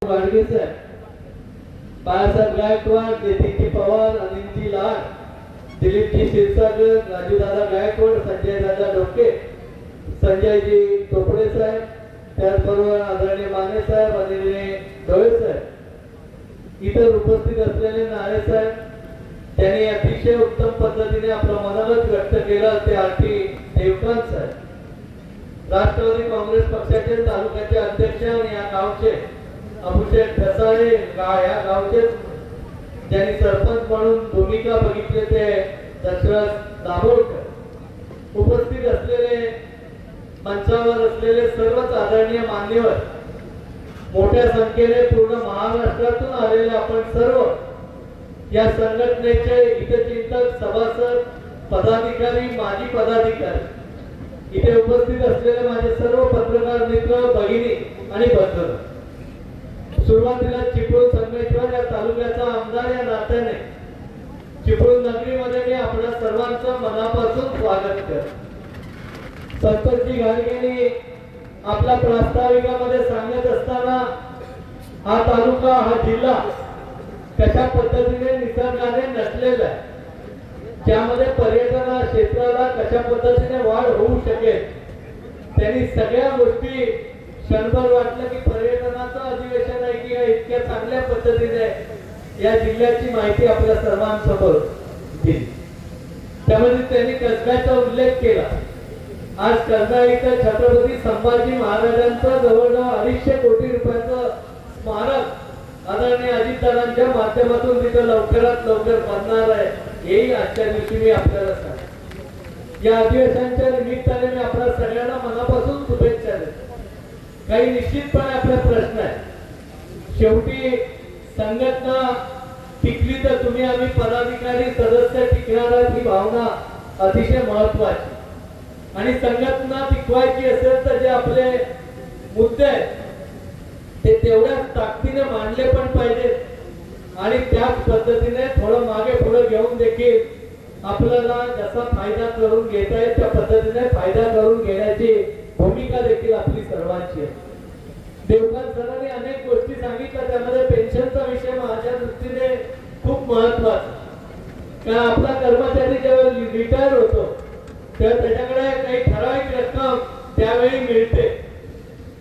गाडगे साहेब, बाळासाहेब गायकवाड, नितीनजी पवार, अनिलजी लाड, दिलीपजी क्षीरसागर, राजूदादा गायकवाड, संजयदादा डोके, संजयजी चोपडे साहेब, त्याचबरोबर आदरणीय माने साहेब, अनिल डोळे साहेब, इतर उपस्थित असलेले नाळे साहेब, त्यांनी अतिशय उत्तम पद्धतीने आपलं मनोगत व्यक्त केलं ते आरती देवकांत साहेब, राष्ट्रवादी काँग्रेस पक्षाचे तालुक्याचे अध्यक्ष आणि या गावचे अभिषेक ठसाळे या गावचे ज्यांनी सरपंच म्हणून भूमिका बघितली ते दशरथ दाभोळकर, उपस्थित असलेले मंचावर असलेले सर्वच आदरणीय मान्यवर, मोठ्या संख्येने पूर्ण महाराष्ट्रातून आलेले आपण सर्व या संघटनेचे हितचिंतक, सभासद, पदाधिकारी, माजी पदाधिकारी, इथे उपस्थित असलेले माझे सर्व पत्रकार मित्र, भगिनी आणि बंधू, सुरुवातीला चिपळूण संगमेश्वर या तालुक्याचा आमदार या नात्याने चिपळूण नगरीमध्ये मी आपल्या सर्वांचं मनापासून स्वागत करतो। संतोषजी गाडगेंनी आपल्या प्रास्ताविकामध्ये सांगत असताना हा तालुका, हा जिल्हा कशा पद्धतीने निसर्गाने नटलेला आहे, ज्यामध्ये पर्यटन क्षेत्राला कशा पद्धतीने वाढ होऊ शकेल, त्यांनी सगळ्या गोष्टी क्षणभर वाटलं की पर्यटनाचं अधिवेशन आहे की इतक्या चांगल्या पद्धतीने या जिल्ह्याची माहिती आपल्या सर्वांसमोर दिली। त्यामध्ये त्यांनी कसब्याचा उल्लेख केला। आज कसबा इथं छत्रपती संभाजी महाराजांचं जवळजवळ 250 कोटी रुपयाचं स्मारक आदरणीय अजितदादांच्या माध्यमातून तिथं लवकरात लवकर बनणार आहे, हेही आजच्या दिवशी मी आपल्याला सांगतो। या अधिवेशनाच्या निमित्ताने मी आपल्या सगळ्यांना मनापासून शुभेच्छा देतो। काही निश्चितपणे आपला प्रश्न आहे, शेवटी संघटना टिकली तर तुम्ही आम्ही पदाधिकारी सदस्य टिकणार ही भावना अतिशय महत्वाची, आणि संघटना टिकवायची असेल तर जे आपले मुद्दे आहेत ते तेवढ्याच ताकदीने मांडले पण पाहिजेत, आणि त्याच पद्धतीने थोडं मागे पुढे घेऊन देखील आपल्याला जसा फायदा करून घेता येईल त्या पद्धतीने फायदा करून घेण्याची भूमिका देखील आपली सर्वांची आहे। देवकांत सरांनी अनेक गोष्टी सांगितल्या, त्यामध्ये पेन्शनचा विषय माझ्या दृष्टीने खूप महत्वाचा, कारण आपला कर्मचारी जेव्हा रिटायर होतो तेव्हा त्याच्याकडे काही ठराविक रक्कम त्यावेळी मिळते,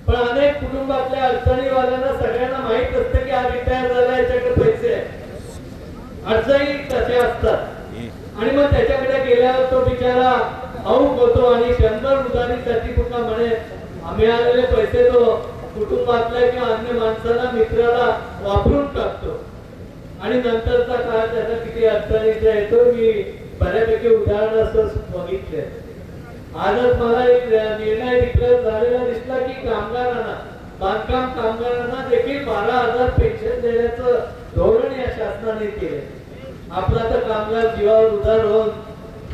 पण अनेक कुटुंबातल्या अडचणीवाल्यांना सगळ्यांना माहित असतं की हा रिटायर झाला, याच्याकडे पैसे अडचणी तशा असतात, आणि मग त्याच्याकडे गेल्यावर तो बिचारा अमुक होतो आणि 100 उधारीसाठी पुन्हा म्हणे मिळालेले पैसे तो कुटुंबातल्या किंवा अन्य माणसाला, मित्राला वापरून टाकतो, आणि नंतरचा काळ त्याचा किती अडचणीचा येतो मी बऱ्यापैकी उदाहरण असं बघितले। आजच मला एक निर्णय डिक्लेअर झालेला दिसला की कामगारांना, बांधकाम कामगारांना देखील 12,000 पेन्शन देण्याचं धोरण या शासनाने केले। आपला तर कामगार जीवावर उधार होऊन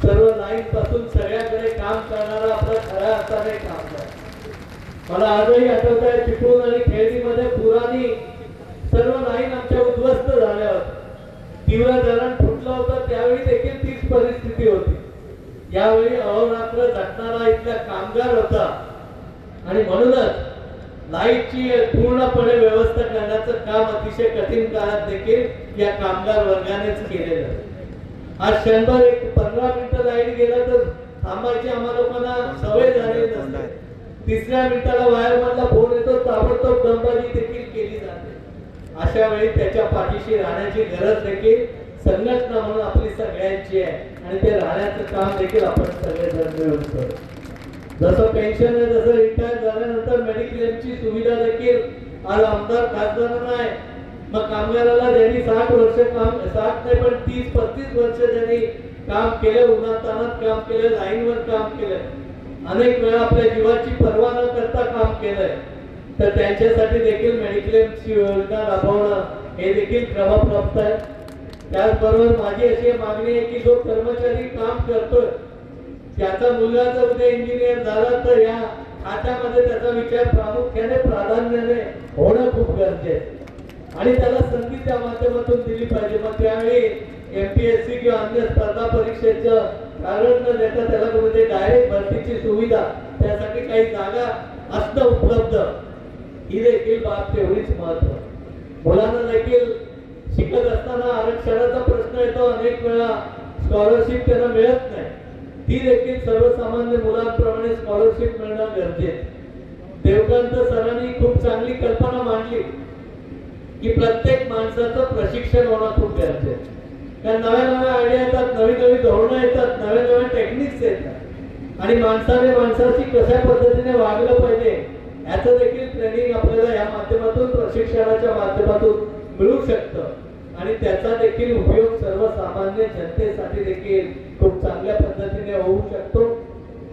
सर्व लाईन पासून सगळ्याकडे काम करणारा आपला खऱ्या अर्थाने कामगार, मला आजही आठवत आहे चिपळूण आणि खेळडीमध्ये पुराणी सर्व लाईन आमच्या उद्ध्वस्त झाल्या होत्या, तीव्र धरण फुटलं होतं, त्यावेळी देखील तीच परिस्थिती होती। यावेळी अहोरात्र झटणारा इथला कामगार होता, आणि म्हणूनच लाईटची पूर्णपणे व्यवस्था करण्याचं काम अतिशय कठीण काळात देखील या कामगार वर्गानेच केलेलं आहे। आज 15 मिनिटं लाईट गेला तर थांबायची आम्हा लोकांना सवय झाली नसते, 3ऱ्या मिनिटाला वायरमॅनला फोन येतो, ताबडतोब दमबाजी देखील केली जाते। अशा वेळी त्याच्या पाठीशी राहण्याची गरज देखील संघटना म्हणून आपली सगळ्यांची आहे, आणि ते राहण्याचं काम देखील आपण सगळेजण मिळून करू। जसं पेन्शन आहे तसं रिटायर झाल्यानंतर मेडिक्लेमची सुविधा देखील आज आमदार खासदारांना आहे, मग कामगाराला ज्यांनी 60 वर्ष काम, 60 नाही पण 30-35 वर्ष ज्यांनी काम केले, उन्हातान्हात काम केले, लाईनवर काम केले, अनेक वेळा आपल्या जीवाची पर्वा न करता काम केलंय, तर त्यांच्यासाठी देखील मेडिक्लेमची योजना राबवणं हे देखील क्रमप्राप्त आहे। त्याचबरोबर माझी अशी मागणी आहे की जो कर्मचारी काम करतोय त्याचा मुलगा उद्या इंजिनियर झाला तर या खात्यामध्ये त्याचा विचार प्रामुख्याने प्राधान्याने होणं खूप गरजेचं आहे, आणि त्याला संधी त्या माध्यमातून दिली पाहिजे। मग त्यावेळी एमपीएससी किंवा अन्य स्पर्धा परीक्षेचं कारण न देता त्याला म्हणजे डायरेक्ट भरतीची सुविधा, त्यासाठी काही जागा असणं उपलब्ध, ही देखील बाब तेवढीच महत्त्वाची। मुलांना देखील शिकत असताना आरक्षणाचा प्रश्न येतो, अनेक वेळा स्कॉलरशिप त्यांना मिळत नाही, ती देखील सर्वसामान्य मुलांप्रमाणे स्कॉलरशिप मिळणं गरजेचं. देवकांत सरांनी खूप चांगली कल्पना मांडली की प्रत्येक माणसाचं प्रशिक्षण होणं खूप गरजेचं आहे. कारण नव्या नव्या आयडिया येतात, नवी नवी धोरणं येतात, नव्या नव्या टेक्निक्स येतात आणि माणसाने माणसाशी कशा पद्धतीने वागलं पाहिजे याचं देखील ट्रेनिंग आपल्याला या माध्यमातून, प्रशिक्षणाच्या माध्यमातून मिळू शकतं आणि त्याचा देखील उपयोग सर्वसामान्य जनतेसाठी देखील खूप चांगल्या पद्धतीने होऊ शकतो.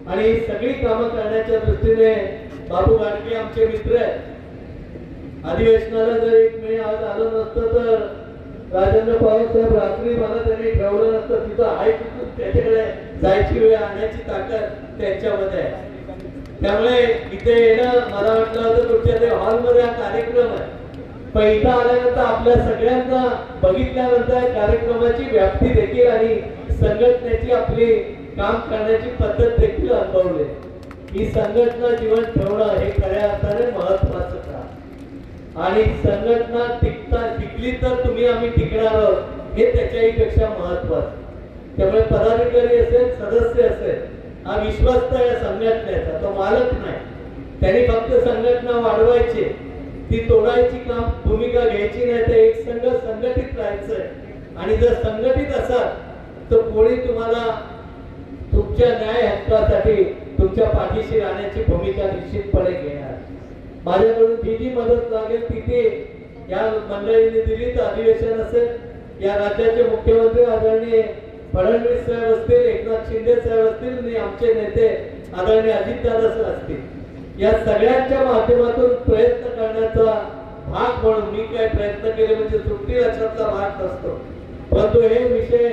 आणि ही सगळी कामं करण्याच्या दृष्टीने बाबू गाडगे आमचे मित्र आहेत. अधिवेशनाला जर एक मी आज आलो नसतं तर राजेंद्र पवार साहेब रात्री मला त्यांनी ठेवलं नसतं, तिथं आहे तिथून त्याच्याकडे जायची वेळ आणण्याची ताकद त्यांच्यामध्ये आहे. त्यामुळे इथे येणं मला वाटलं होतं तुमच्या ते हॉलमध्ये हा कार्यक्रम आहे, पण इथं आल्यानंतर आपल्या सगळ्यांना बघितल्यानंतर कार्यक्रमाची व्याप्ती देखील आणि संघटनेची आपली काम करण्याची पद्धत देखील अनुभवली. ही संघटना जीवन ठेवणं हे खऱ्या अर्थाने महत्वाचं काम आणि संघटना टिकली तर तुम्ही आम्ही टिकणार आहोत हे त्याच्याही पेक्षा महत्वाचं. त्यामुळे पदाधिकारी असेल, सदस्य असेल, हा विश्वस्त या संघटनेचा, तो मालक नाही. त्यांनी फक्त संघटना वाढवायची, ती तोडायची काम भूमिका घ्यायची नाही, तर एक संघ संघटित राहायचंय. आणि जर संघटित असाल तर कोणी तुम्हाला तुमच्या न्याय हक्कासाठी तुमच्या पाठीशी राहण्याची भूमिका निश्चितपणे घेणार. माझ्याकडून जी जी मदत लागेल तिथे या मंडळींनी दिली, तर अधिवेशन असेल, या राज्याचे मुख्यमंत्री आदरणीय फडणवीस साहेब असतील, एकनाथ शिंदे साहेब असतील आणि आमचे नेते आदरणीय अजितदादा सर असतील, या सगळ्यांच्या माध्यमातून प्रयत्न करण्याचा भाग म्हणून मी काय प्रयत्न केले म्हणजे सुट्टी लक्षातला भाग नसतो, परंतु हे विषय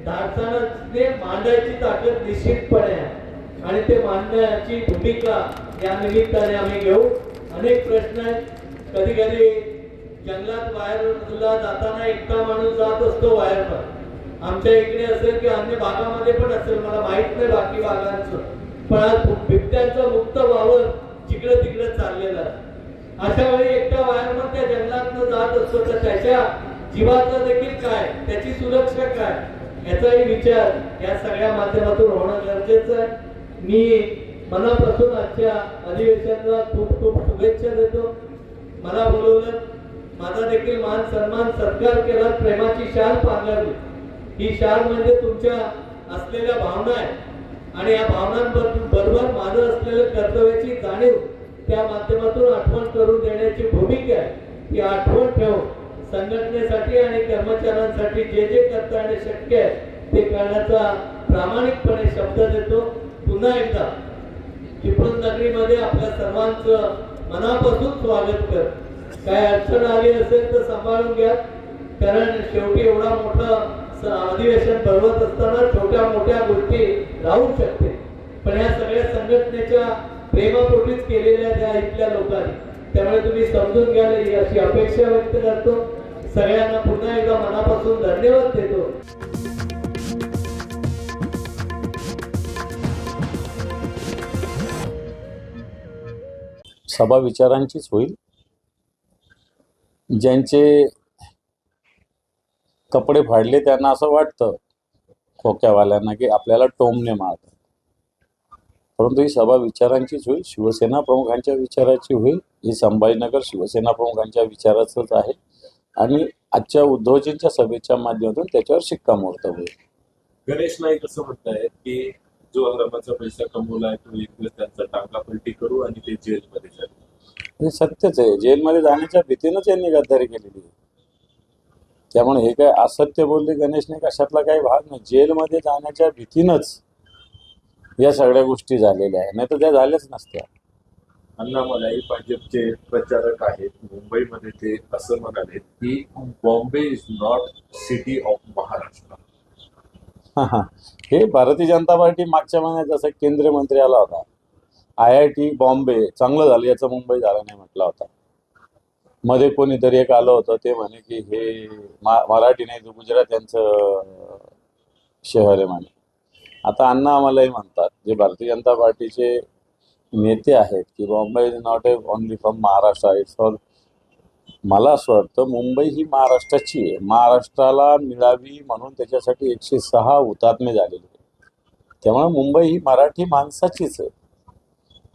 धाडसाने मांडायची ताकद निश्चितपणे आहे आणि ते मांडण्याची भूमिका या निमित्ताने आम्ही घेऊ. अनेक प्रश्न आहेत. कधी कधी जंगलात वायरला जाताना एकटा माणूस जात असतो वायरवर, आमच्या इकडे असेल की अन्य भागामध्ये पण असेल, मला माहित नाही बाकी भागांचं, पण आज बिबट्यांचा मुक्त वावर जिकडे तिकडे चाललेला आहे. अशा वेळी एकटा वायरमन त्या जंगलात जात असतो तर त्याच्या जीवाचं देखील काय, त्याची सुरक्षा काय याचाही विचार या सगळ्या माध्यमातून होणं गरजेचं आहे. मी मनापासून आजच्या अधिवेशनाला खूप खूप शुभेच्छा देतो. मला बोलवलं, माझा देखील मान सन्मान सत्कार केला, प्रेमाची शाल पांघरली. ही शाल म्हणजे तुमच्या असलेल्या भावना आहे आणि या भावनांबरोबर माझं असलेलं कर्तव्याची जाणीव त्या माध्यमातून आठवण करून देण्याची भूमिका आहे. ती आठवण ठेवून संघटनेसाठी आणि कर्मचाऱ्यांसाठी जे जे करता येणे शक्य आहे ते करण्याचा प्रामाणिकपणे शब्द देतो. पुन्हा एकदा चिपळूण नगरीमध्ये आपल्या सर्वांचं मनापासून स्वागत कर. काय अडचण आली असेल तर सांभाळून घ्या, कारण शेवटी एवढा मोठं अधिवेशन भरवत असताना छोट्या मोठ्या गोष्टी राहू शकते, पण या सगळ्या संघटनेच्या प्रेमापोटीच केलेल्या त्या इथल्या लोकांनी, त्यामुळे तुम्ही समजून घ्याल अशी अपेक्षा व्यक्त करतो. सगळ्यांना पुन्हा एकदा मनापासून धन्यवाद देतो. सभा विचारांचीच होईल. ज्यांचे कपडे फाडले त्यांना असं वाटतं खोक्यावाल्यांना की आपल्याला टोमने मारतात, परंतु ही सभा विचारांचीच होईल, शिवसेना प्रमुखांच्या विचाराची होईल. ही संभाजीनगर शिवसेना प्रमुखांच्या विचाराचंच आहे आणि आजच्या उद्धवजींच्या सभेच्या माध्यमातून त्याच्यावर शिक्कामोर्तब होईल. गणेश नाईक असं म्हणतायत की जो हंगामाचा पैसा कमवलाय तो एक दिवस त्यांचा टांगापलटी करू आणि ते जेलमध्ये जाईल. हे सत्यच आहे. जेलमध्ये जाण्याच्या भीतीनंच यांनी गद्दारी केलेली आहे. त्यामुळे हे काय असत्य बोलले गणेश नाईक अशातला काही भाग नाही. जेलमध्ये जाण्याच्या भीतीनंच या सगळ्या गोष्टी झालेल्या आहेत, नाही तर त्या झाल्याच नसत्या. अण्णामलाई भाजपचे प्रचारक आहेत मुंबईमध्ये, ते असं म्हणाले की Bombay is not city of Maharashtra. हे भारतीय जनता पार्टी मागच्या महिन्यात जसा केंद्रीय मंत्री आला होता, IIT बॉम्बे चांगलं झालं याचं मुंबई झालं नाही म्हटला होता. मध्ये कोणीतरी एक आलं होतं, ते म्हणे की हे मराठी नाही तर गुजरात्यांचं शहर आहे म्हणे. आता अण्णा आम्हालाही म्हणतात, जे भारतीय जनता पार्टीचे नेते आहेत, की Bombay is not A only from Maharashtra, it's for मला असं वाटतं मुंबई ही महाराष्ट्राची आहे, महाराष्ट्राला मिळावी म्हणून त्याच्यासाठी 106 हुतात्मे झालेले आहेत. त्यामुळे मुंबई ही मराठी माणसाचीच आहे.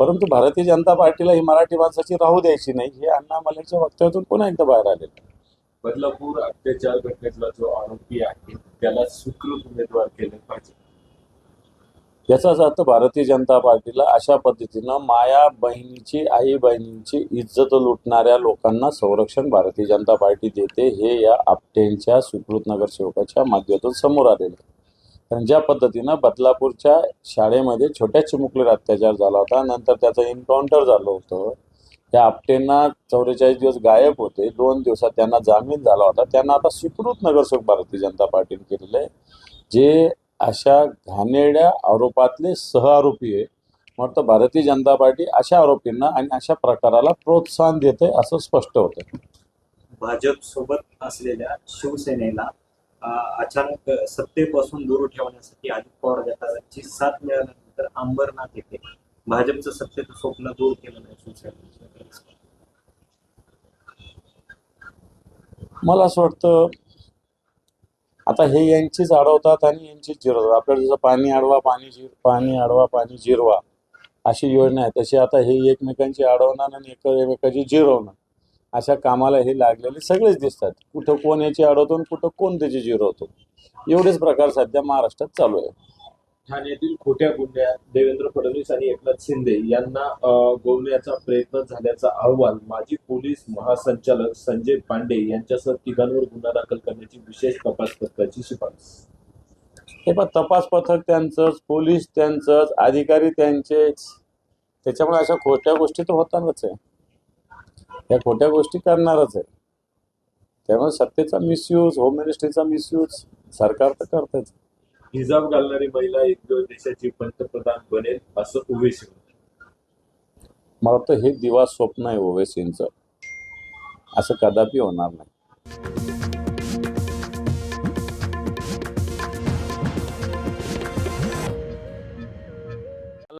परंतु भारतीय जनता पार्टीला ही मराठी माणसाची राहू द्यायची नाही, हे अण्णा मलेकच्या वक्तव्यातून पुन्हा एकदा बाहेर आलेलं आहे. बदलापूर अत्याचार घटनेतला जो आरोपी आहे त्याला सुकृत उमेदवार केले पाहिजे. याचाच अर्थ भारतीय जनता पार्टीला अशा पद्धतीनं माया बहिणीची, आई बहिणींची इज्जत लुटणाऱ्या लोकांना संरक्षण भारतीय जनता पार्टी देते, हे या आपटेंच्या सुकृत नगरसेवकाच्या माध्यमातून समोर आलेलं आहे. कारण ज्या पद्धतीनं बदलापूरच्या शाळेमध्ये छोट्या चिमुकलीवर अत्याचार झाला होता, नंतर त्याचं एन्काउंटर झालं होतं, त्या आपटेंना 44 दिवस गायब होते, 2 दिवसात त्यांना जामीन झाला होता, त्यांना आता सुकृत नगरसेवक भारतीय जनता पार्टीने केलेलं आहे, जे अशा घाणेरड्या आरोपातले सहआरोपी आहे. म्हणतं भारतीय जनता पार्टी अशा आरोपींना आणि अशा प्रकाराला प्रोत्साहन देते असं स्पष्ट होतं. भाजप सोबत असलेल्या शिवसेनेला अचानक सत्तेपासून दूर ठेवण्यासाठी अजित पवार गटाची साथ मिळाल्यानंतर अंबरनाथ येथे भाजपचं सत्तेचं स्वप्न दूर केलं नाही शिवसेनेने. मला असं वाटतं आता हे यांचीच अडवतात आणि यांचीच जिरवतात. आपल्याला जसं पाणी अडवा पाणी अडवा पाणी जिरवा अशी योजना आहे, तशी आता हे एकमेकांची अडवणं आणि एकमेकांची जिरवणं अशा कामाला हे लागलेले सगळेच दिसतात. कुठं कोण याची अडवतो आणि कुठं कोण त्याची जिरवतो, एवढेच प्रकार सध्या महाराष्ट्रात चालू आहे. ठाण्यातील खोट्या गुन्ह्यात देवेंद्र फडणवीस आणि एकनाथ शिंदे यांना गोवण्याचा प्रयत्न झाल्याचा अहवाल माजी पोलीस महासंचालक संजय पांडे यांच्यासह तिघांवर गुन्हा दाखल करण्याची विशेष तपास पथकाची शिफारस. हे पण तपास पथक त्यांचंच, पोलीस त्यांचंच, अधिकारी त्यांचेच, त्याच्यामुळे अशा खोट्या गोष्टी तर होतातच आहे, या खोट्या गोष्टी करणारच आहे. त्यामुळे सत्तेचा मिसयूज, होम मिनिस्ट्रीचा मिसयूज सरकार तर करतच. हिजाब घालणारी महिला एक देशाची पंतप्रधान बनेल असं ओवेसी म्हणतात. मला वाटतं हे दिवा स्वप्न आहे ओवेसींचं, असं कदापि होणार नाही.